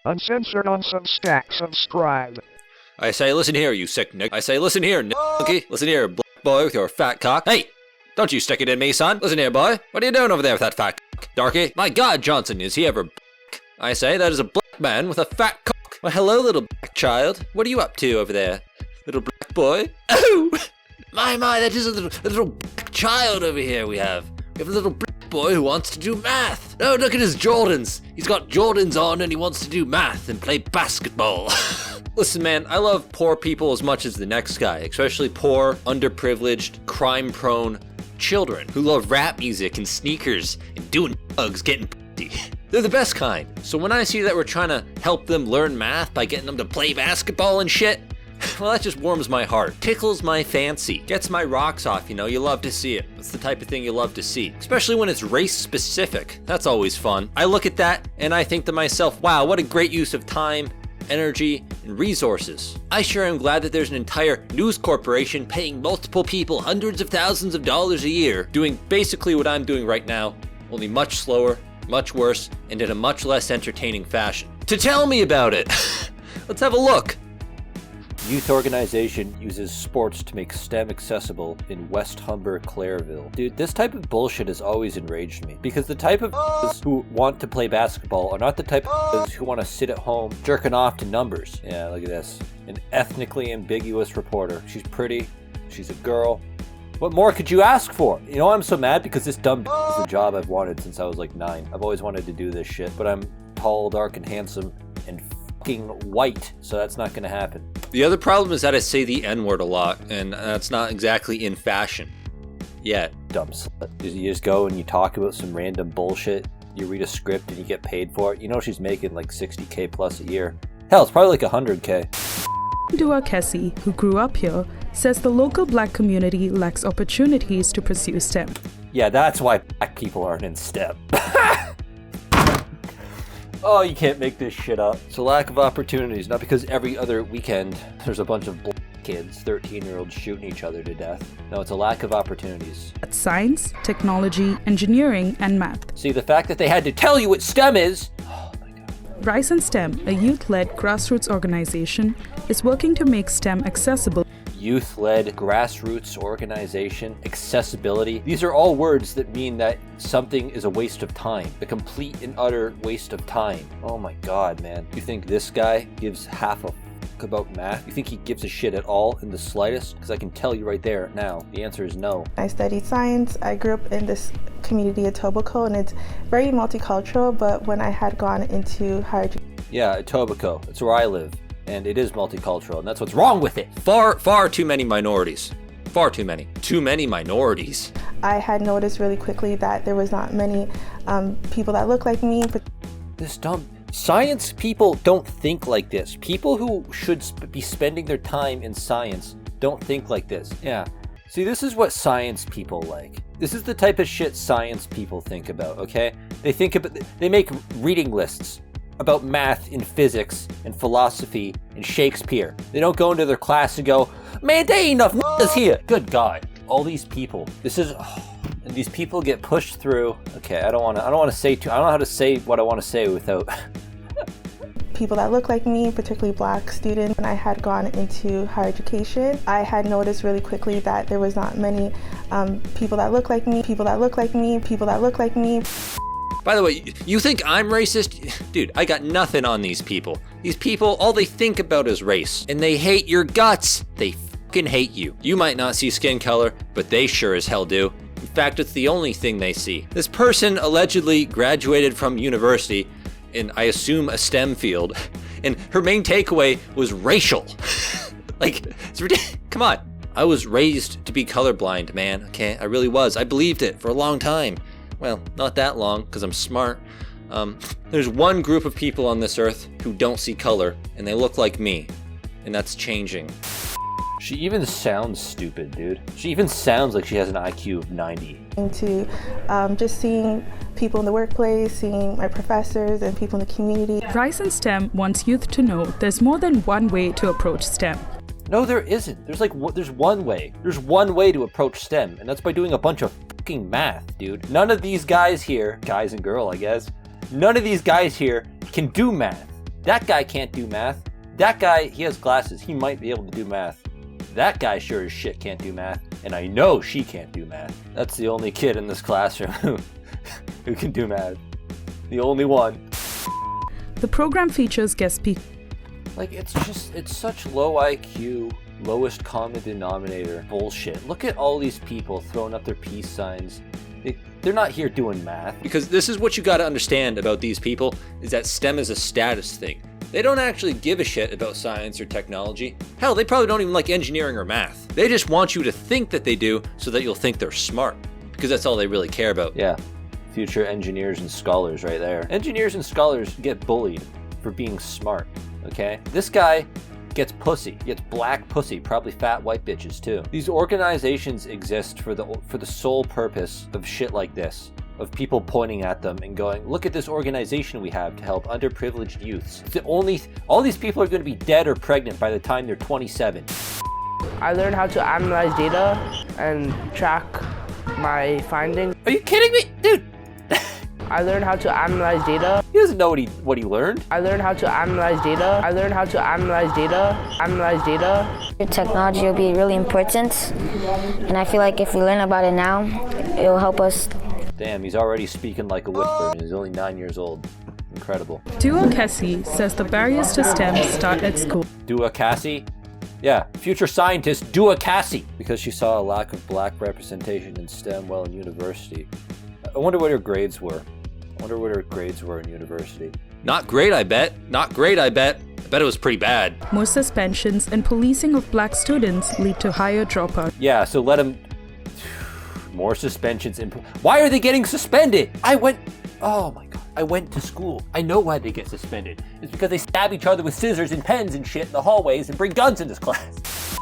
Uncensored on Substack. Subscribe. I say, listen here, you sick nick. I say, listen here, monkey. Listen here, black boy with your fat cock. Hey, don't you stick it in me, son. Listen here, boy. What are you doing over there with that fat cock, darky? My God, Johnson, is he ever black? I say, that is a black man with a fat cock. Well, hello, little black child. What are you up to over there, little black boy? Oh, my, that is a little black child over here we have. We have a little black boy who wants to do math. Oh, look at his Jordans. He's got Jordans on and he wants to do math and play basketball. Listen, man, I love poor people as much as the next guy, especially poor, underprivileged, crime-prone children who love rap music and sneakers and doing drugs, getting p***y. They're the best kind. So when I see that we're trying to help them learn math by getting them to play basketball and shit, well, that just warms my heart, tickles my fancy, gets my rocks off, you know, you love to see it. That's the type of thing you love to see, especially when it's race specific. That's always fun. I look at that and I think to myself, wow, what a great use of time, energy, and resources. I sure am glad that there's an entire news corporation paying multiple people hundreds of thousands of dollars a year doing basically what I'm doing right now, only much slower, much worse, and in a much less entertaining fashion. To tell me about it, let's have a look. Youth organization uses sports to make STEM accessible in West Humber, Clareville. Dude, this type of bullshit has always enraged me. Because the type of who want to play basketball are not the type of who want to sit at home jerking off to numbers. Yeah, look at this. An ethnically ambiguous reporter. She's pretty. She's a girl. What more could you ask for? You know, I'm so mad because this dumb is the job I've wanted since I was like 9. I've always wanted to do this shit, but I'm tall, dark, and handsome, and fucking white, so that's not gonna happen. The other problem is that I say the N-word a lot, and that's not exactly in fashion yet. Dumb slut. You just go and you talk about some random bullshit, you read a script and you get paid for it. You know she's making like $60K plus a year. Hell, it's probably like $100K. Dua Kessie, who grew up here, says the local black community lacks opportunities to pursue STEM. Yeah, that's why black people aren't in STEM. Oh, you can't make this shit up. It's a lack of opportunities, not because every other weekend there's a bunch of black kids, 13-year-olds shooting each other to death. No, it's a lack of opportunities. At science, technology, engineering, and math. See, the fact that they had to tell you what STEM is. Oh my God. Rise and STEM, a youth-led grassroots organization, is working to make STEM accessible. Youth-led grassroots organization, accessibility. These are all words that mean that something is a waste of time, a complete and utter waste of time. Oh my God, man. You think this guy gives half a fuck about math? You think he gives a shit at all in the slightest? Because I can tell you right there now, the answer is no. I studied science. I grew up in this community Etobicoke, and it's very multicultural, but when I had gone into higher education... Yeah, Etobicoke. That's where I live. And it is multicultural, and that's what's wrong with it. Far too many minorities. Far too many. Too many minorities. I had noticed really quickly that there was not many people that look like me. But this dumb science people don't think like this. People who should be spending their time in science don't think like this. Yeah. See, this is what science people like. This is the type of shit science people think about, okay? They make reading lists about math and physics and philosophy and Shakespeare. They don't go into their class and go, man, there ain't enough n****s here. Good God. All these people. And these people get pushed through. Okay, I don't know how to say what I want to say without people that look like me, particularly black students. When I had gone into higher education, I had noticed really quickly that there was not many people that look like me. By the way, you think I'm racist? Dude, I got nothing on these people. These people, all they think about is race. And they hate your guts. They fucking hate you. You might not see skin color, but they sure as hell do. In fact, it's the only thing they see. This person allegedly graduated from university in, I assume, a STEM field. And her main takeaway was racial. Like, it's ridiculous. Come on. I was raised to be colorblind, man. Okay, I really was. I believed it for a long time. Well, not that long, because I'm smart. There's one group of people on this earth who don't see color, and they look like me. And that's changing. She even sounds stupid, dude. She even sounds like she has an IQ of 90. Into just seeing people in the workplace, seeing my professors and people in the community. Rise and STEM wants youth to know there's more than one way to approach STEM. No, there isn't. There's one way. There's one way to approach STEM, and that's by doing a bunch of fucking math, dude. None of these guys here, guys and girl, I guess, none of these guys here can do math. That guy can't do math. That guy, he has glasses. He might be able to do math. That guy sure as shit can't do math. And I know she can't do math. That's the only kid in this classroom who can do math. The only one. The program features guest speakers. Like, it's such low IQ, lowest common denominator bullshit. Look at all these people throwing up their peace signs. They're not here doing math. Because this is what you gotta understand about these people, is that STEM is a status thing. They don't actually give a shit about science or technology. Hell, they probably don't even like engineering or math. They just want you to think that they do so that you'll think they're smart. Because that's all they really care about. Yeah, future engineers and scholars right there. Engineers and scholars get bullied for being smart, okay? This guy gets pussy, gets black pussy, probably fat white bitches too. These organizations exist for the sole purpose of shit like this. Of people pointing at them and going, look at this organization we have to help underprivileged youths. All these people are going to be dead or pregnant by the time they're 27. I learned how to analyze data and track my findings. Are you kidding me? Dude! I learned how to analyze data. He doesn't know what he learned. I learned how to analyze data. I learned how to analyze data. Analyze data. Technology will be really important, and I feel like if we learn about it now, it will help us. Damn, he's already speaking like a whisper and he's only 9 years old. Incredible. Dua Cassie says the barriers to STEM start at school. Dua Cassie? Yeah, future scientist Dua Cassie. Because she saw a lack of black representation in STEM while in university. I wonder what her grades were. In university. Not great, I bet. Not great, I bet. I bet it was pretty bad. More suspensions and policing of black students lead to higher dropout. Yeah, so let them... More suspensions. Why are they getting suspended? Oh my god. I went to school. I know why they get suspended. It's because they stab each other with scissors and pens and shit in the hallways and bring guns into class.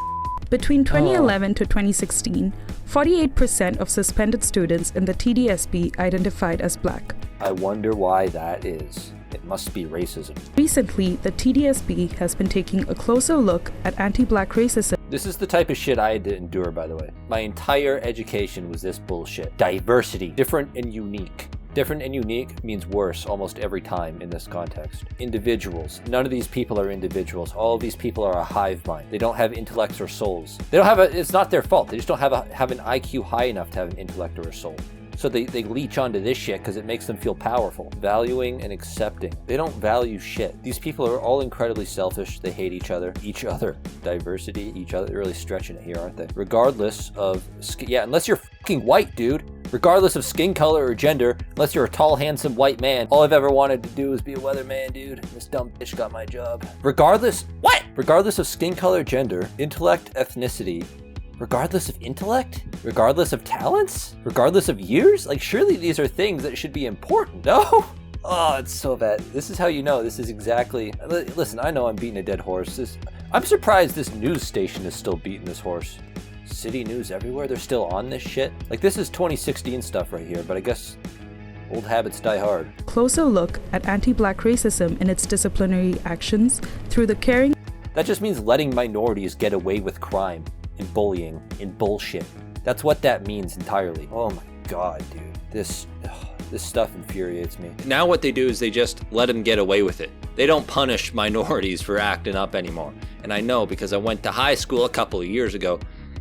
Between 2011 to 2016, 48% of suspended students in the TDSB identified as black. I wonder why that is. It must be racism. Recently, the TDSB has been taking a closer look at anti-black racism. This is the type of shit I had to endure, by the way. My entire education was this bullshit. Diversity. Different and unique. Different and unique means worse almost every time in this context. Individuals. None of these people are individuals. All of these people are a hive mind. They don't have intellects or souls. They don't have it's not their fault. They just don't have an IQ high enough to have an intellect or a soul. So they leech onto this shit because it makes them feel powerful. Valuing and accepting. They don't value shit. These people are all incredibly selfish. They hate each other. Diversity, each other. They're really stretching it here, aren't they? Regardless of, unless you're fucking white, dude. Regardless of skin color or gender, unless you're a tall, handsome white man. All I've ever wanted to do is be a weatherman, dude. This dumb bitch got my job. Regardless of skin color, gender, intellect, ethnicity, regardless of intellect, regardless of talents, regardless of years, like surely these are things that should be important, no? Oh, it's so bad. This is how you know this is exactly, listen, I know I'm beating a dead horse. I'm surprised this news station is still beating this horse. City news everywhere, they're still on this shit. Like this is 2016 stuff right here, but I guess old habits die hard. Closer look at anti-black racism and its disciplinary actions through the caring. That just means letting minorities get away with crime and bullying and bullshit. That's what that means entirely. Oh my god, dude. This stuff infuriates me. Now what they do is they just let them get away with it. They don't punish minorities for acting up anymore. And I know because I went to high school a couple of years ago,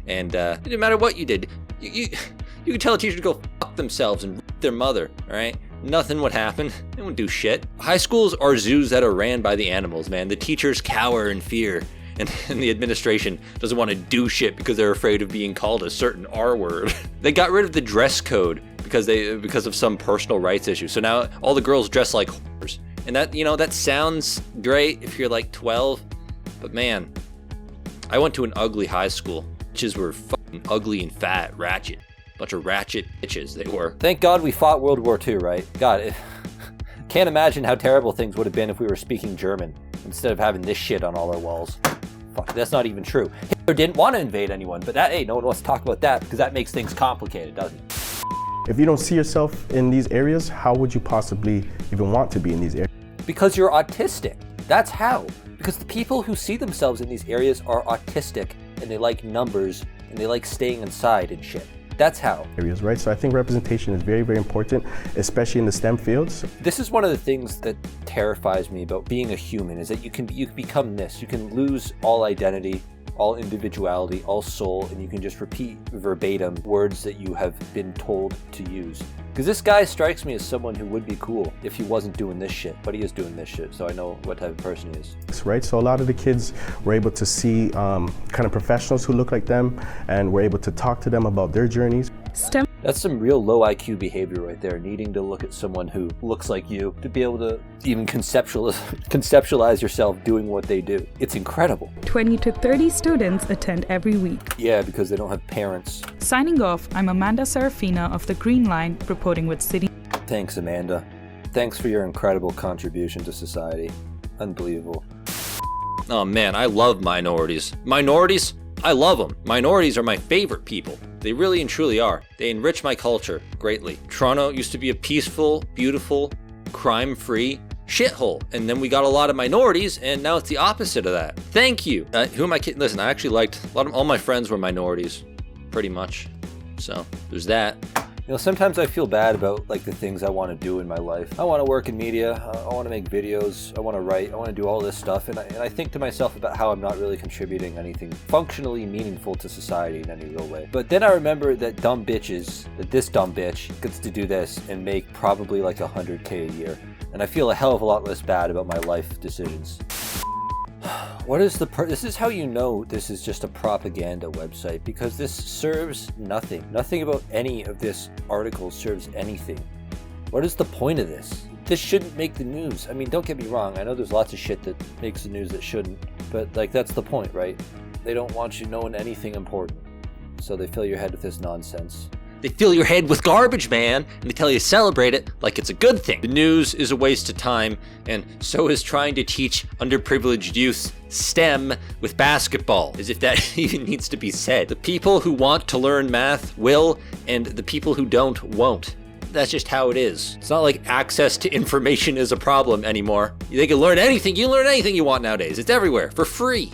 and it didn't matter what you did. You could tell a teacher to go fuck themselves and rip their mother, alright? Nothing would happen. They wouldn't do shit. High schools are zoos that are ran by the animals, man. The teachers cower in fear. And the administration doesn't want to do shit because they're afraid of being called a certain R word. They got rid of the dress code because of some personal rights issue. So now all the girls dress like whores. And that sounds great if you're like 12, but man, I went to an ugly high school. Bitches were fucking ugly and fat, ratchet. Bunch of ratchet bitches they were. Thank God we fought World War II, right? God, can't imagine how terrible things would have been if we were speaking German instead of having this shit on all our walls. Fuck, that's not even true. Hitler didn't want to invade anyone, but no one wants to talk about that because that makes things complicated, doesn't it? If you don't see yourself in these areas, how would you possibly even want to be in these areas? Because you're autistic. That's how. Because the people who see themselves in these areas are autistic and they like numbers and they like staying inside and shit. That's how. Areas, right? So I think representation is very, very important, especially in the STEM fields. This is one of the things that terrifies me about being a human, is that you can become this. You can lose all identity, all individuality, all soul, and you can just repeat verbatim words that you have been told to use. Because this guy strikes me as someone who would be cool if he wasn't doing this shit, but he is doing this shit, so I know what type of person he is. Right, so a lot of the kids were able to see kind of professionals who look like them, and were able to talk to them about their journeys. STEM That's some real low IQ behavior right there, needing to look at someone who looks like you to be able to even conceptualize yourself doing what they do. It's incredible. 20 to 30 students attend every week. Yeah, because they don't have parents. Signing off, I'm Amanda Serafina of the Green Line, reporting with City. Thanks, Amanda. Thanks for your incredible contribution to society. Unbelievable. Oh man, I love minorities. Minorities? I love them. Minorities are my favorite people. They really and truly are. They enrich my culture greatly. Toronto used to be a peaceful, beautiful, crime-free shithole. And then we got a lot of minorities, and now it's the opposite of that. Thank you. Who am I kidding? Listen, I actually liked all my friends were minorities, pretty much. So there's that. You know, sometimes I feel bad about like the things I want to do in my life. I want to work in media, I want to make videos, I want to write, I want to do all this stuff, and I think to myself about how I'm not really contributing anything functionally meaningful to society in any real way. But then I remember that this dumb bitch gets to do this and make probably like $100K a year. And I feel a hell of a lot less bad about my life decisions. This is how you know this is just a propaganda website, because this serves nothing. Nothing about any of this article serves anything. What is the point of this? This shouldn't make the news. I mean, don't get me wrong. I know there's lots of shit that makes the news that shouldn't, but like that's the point, right? They don't want you knowing anything important, so they fill your head with this nonsense. They fill your head with garbage, man, and they tell you to celebrate it like it's a good thing. The news is a waste of time, and so is trying to teach underprivileged youth STEM with basketball, as if that even needs to be said. The people who want to learn math will, and the people who don't won't. That's just how it is. It's not like access to information is a problem anymore. They can learn anything. You learn anything you want nowadays. It's everywhere, for free.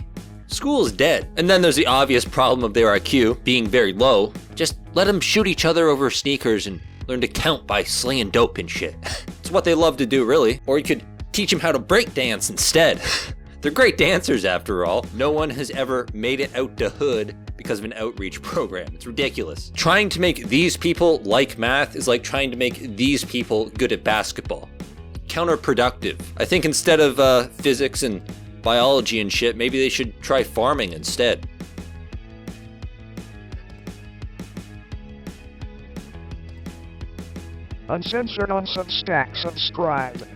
School is dead. And then there's the obvious problem of their IQ being very low. Just let them shoot each other over sneakers and learn to count by slinging dope and shit. It's what they love to do, really. Or you could teach them how to break dance instead. They're great dancers, after all. No one has ever made it out to hood because of an outreach program. It's ridiculous. Trying to make these people like math is like trying to make these people good at basketball. Counterproductive. I think instead of physics and biology and shit, maybe they should try farming instead. Uncensored on Substack. Subscribe.